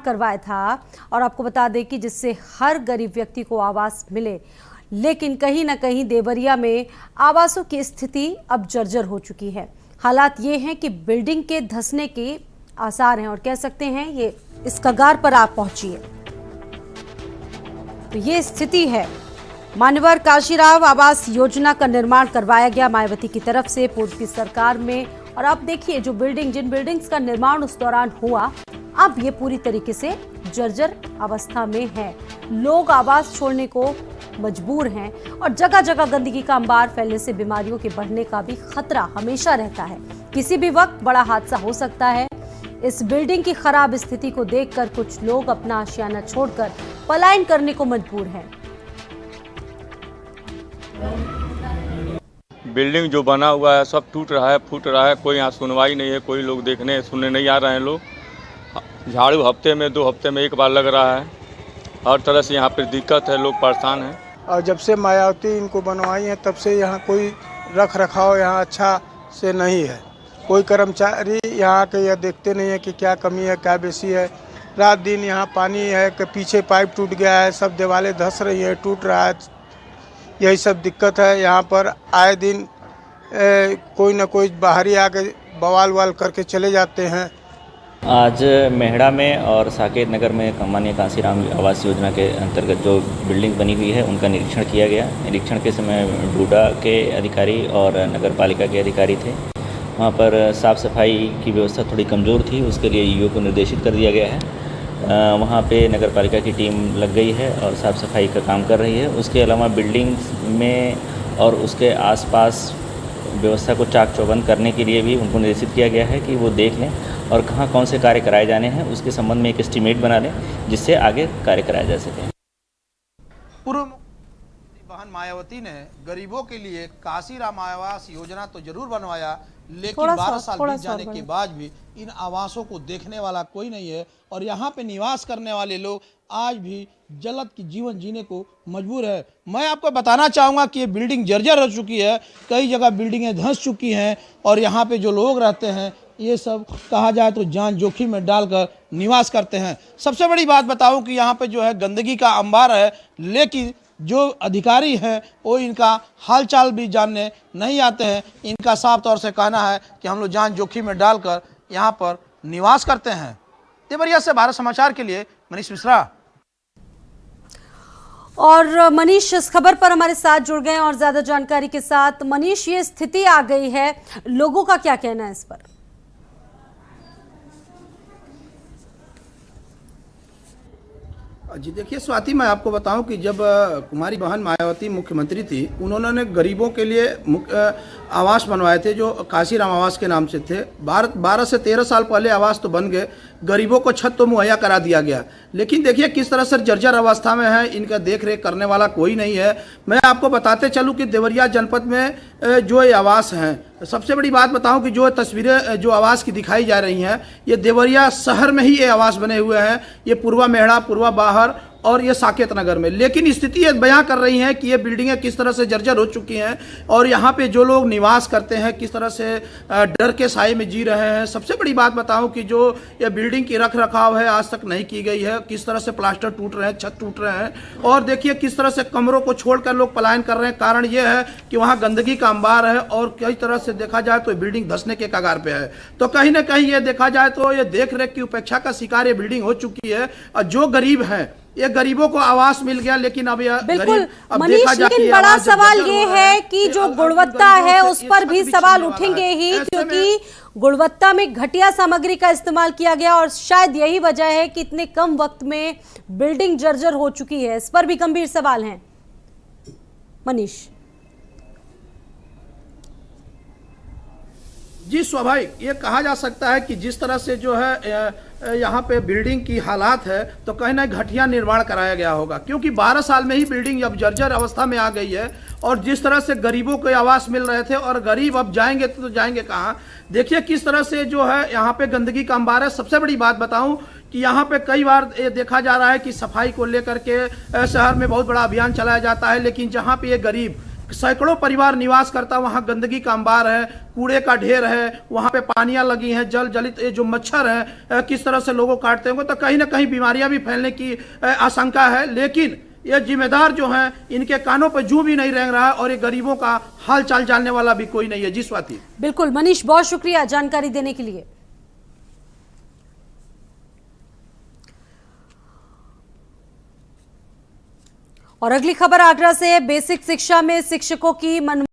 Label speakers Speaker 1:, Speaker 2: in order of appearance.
Speaker 1: करवाया था और आपको बता दें कि जिससे हर गरीब व्यक्ति को आवास मिले, लेकिन कहीं ना कहीं देवरिया में आवासों की स्थिति अब जर्जर हो चुकी है। हालात ये हैं कि बिल्डिंग के धंसने के आसार हैं और कह सकते हैं ये इस कगार पर आप पहुंची है। तो ये स्थिति है। मान्यवर काशीराव आवास योजना का निर्माण करवाया गया मायावती की तरफ से पूर्व की सरकार में, और अब देखिए जो जिन बिल्डिंग्स का निर्माण उस दौरान हुआ, अब ये पूरी तरीके से जर्जर अवस्था में है। लोग आवास छोड़ने को मजबूर हैं और जगह जगह गंदगी का अंबार फैलने से बीमारियों के बढ़ने का भी खतरा हमेशा रहता है। किसी भी वक्त बड़ा हादसा हो सकता है। इस बिल्डिंग की खराब स्थिति को देखकर कुछ लोग अपना आशियाना छोड़कर पलायन करने को मजबूर हैं।
Speaker 2: बिल्डिंग जो बना हुआ है सब टूट रहा है, फूट रहा है, कोई यहाँ सुनवाई नहीं है, कोई लोग देखने सुनने नहीं आ रहे हैं। लोग झाड़ू हफ्ते में 2 हफ्ते में एक बार लग रहा है। हर तरह से यहाँ पर दिक्कत है, लोग परेशान हैं।
Speaker 3: और जब से मायावती इनको बनवाई है तब से यहाँ कोई रख रखाव यहाँ अच्छा से नहीं है। कोई कर्मचारी यहाँ के यह देखते नहीं है कि क्या कमी है, क्या बेसी है। रात दिन यहाँ पानी है कि पीछे पाइप टूट गया है, सब दीवारें धंस रही है, टूट रहा है। यही सब दिक्कत है। यहाँ पर आए दिन कोई न कोई बाहरी आके बवाल वाल करके चले जाते हैं।
Speaker 4: आज मेहड़ा में और साकेत नगर में माननीय काशीराम आवास योजना के अंतर्गत जो बिल्डिंग बनी हुई है उनका निरीक्षण किया गया। निरीक्षण के समय डूडा के अधिकारी और नगर पालिका के अधिकारी थे। वहाँ पर साफ़ सफाई की व्यवस्था थोड़ी कमज़ोर थी, उसके लिए ईओ को निर्देशित कर दिया गया है। वहाँ पे नगर पालिका की टीम लग गई है और साफ़ सफाई का काम कर रही है। उसके अलावा बिल्डिंग में और उसके आसपास व्यवस्था को चाक चौबंद करने के लिए भी उनको निर्देशित किया गया है कि वो देख लें और कहाँ कौन से कार्य कराए जाने हैं उसके संबंध में एक एस्टीमेट बना लें जिससे आगे कार्य कराया जा सके।
Speaker 5: पूर्व बहन मायावती ने गरीबों के लिए काशीराम आवास योजना तो जरूर बनवाया, लेकिन 12 साल बीत जाने के बाद भी इन आवासों को देखने वाला कोई नहीं है और यहाँ पे निवास करने वाले लोग आज भी जलद की जीवन जीने को मजबूर है। मैं आपको बताना चाहूँगा कि ये बिल्डिंग जर्जर हो चुकी है, कई जगह बिल्डिंगें धंस चुकी हैं और यहाँ पे जो लोग रहते हैं ये सब कहा जाए तो जान जोखिम में डालकर निवास करते हैं। सबसे बड़ी बात बताऊं कि यहाँ पे जो है गंदगी का अंबार है, लेकिन जो अधिकारी हैं वो इनका हालचाल भी जानने नहीं आते हैं। इनका साफ तौर से कहना है कि हम लोग जान जोखिम में डालकर यहाँ पर निवास करते हैं। देवरिया से भारत समाचार के लिए मनीष मिश्रा।
Speaker 1: और मनीष इस खबर पर हमारे साथ जुड़ गए और ज्यादा जानकारी के साथ। मनीष, ये स्थिति आ गई है, लोगों का क्या कहना है इस पर?
Speaker 5: जी देखिए स्वाति, मैं आपको बताऊं कि जब कुमारी बहन मायावती मुख्यमंत्री थी, उन्होंने गरीबों के लिए आवास बनवाए थे जो काशीराम आवास के नाम से थे। 12 से 13 साल पहले आवास तो बन गए, गरीबों को छत तो मुहैया करा दिया गया, लेकिन देखिए किस तरह से जर्जर अवस्था में है। इनका देख रेख करने वाला कोई नहीं है। मैं आपको बताते चलूँ कि देवरिया जनपद में जो ये आवास हैं, सबसे बड़ी बात बताऊं कि जो तस्वीरें जो आवास की दिखाई जा रही हैं, ये देवरिया शहर में ही ये आवास बने हुए हैं। ये पूर्वा मेहड़ा, पूर्वा बाहर और ये साकेत नगर में। लेकिन स्थिति ये बयां कर रही है कि ये बिल्डिंगें किस तरह से जर्जर हो चुकी हैं और यहाँ पे जो लोग निवास करते हैं किस तरह से डर के साए में जी रहे हैं। सबसे बड़ी बात बताऊं कि जो ये बिल्डिंग की रख रखाव है आज तक नहीं की गई है। किस तरह से प्लास्टर टूट रहे हैं, छत टूट रहे हैं और देखिए किस तरह से कमरों को छोड़कर लोग पलायन कर रहे हैं। कारण ये है कि वहाँ गंदगी का अंबार है और कई तरह से देखा जाए तो बिल्डिंग धंसने के कगार पे है। तो कहीं ना कहीं ये देखा जाए तो ये देख रेख की उपेक्षा का शिकार ये बिल्डिंग हो चुकी है। और जो गरीब हैं, ये गरीबों को आवास मिल गया, लेकिन अब यह
Speaker 1: बिल्कुल मनीष, लेकिन बड़ा सवाल ये है कि जो गुणवत्ता है उस पर भी सवाल उठेंगे ही, क्योंकि गुणवत्ता में घटिया सामग्री का इस्तेमाल किया गया और शायद यही वजह है कि इतने कम वक्त में बिल्डिंग जर्जर हो चुकी है। इस पर भी गंभीर सवाल हैं मनीष।
Speaker 5: जी स्वाभाविक ये कहा जा सकता है कि जिस तरह से जो है यहाँ पे बिल्डिंग की हालात है तो कहीं ना घटिया निर्माण कराया गया होगा, क्योंकि 12 साल में ही बिल्डिंग अब जर्जर अवस्था में आ गई है। और जिस तरह से गरीबों को आवास मिल रहे थे और गरीब अब जाएंगे तो जाएंगे कहाँ। देखिए किस तरह से जो है यहाँ पे गंदगी का अंबार है। सबसे बड़ी बात बताऊँ कि यहाँ पे कई बार ये देखा जा रहा है कि सफाई को लेकर के शहर में बहुत बड़ा अभियान चलाया जाता है, लेकिन जहाँ पे ये गरीब सैकड़ों परिवार निवास करता, वहाँ गंदगी का अंबार है, कूड़े का ढेर है, वहाँ पे पानियाँ लगी हैं, जल जलित ये जो मच्छर है किस तरह से लोगों काटते होंगे, तो कहीं ना कहीं बीमारियाँ भी फैलने की आशंका है। लेकिन ये जिम्मेदार जो हैं इनके कानों पर जू भी नहीं रेंग रहा है और ये गरीबों का हाल चाल जानने वाला भी कोई नहीं है। जी स्वाति।
Speaker 1: बिल्कुल मनीष, बहुत शुक्रिया जानकारी देने के लिए। और अगली खबर आगरा से है। बेसिक शिक्षा में शिक्षकों की मन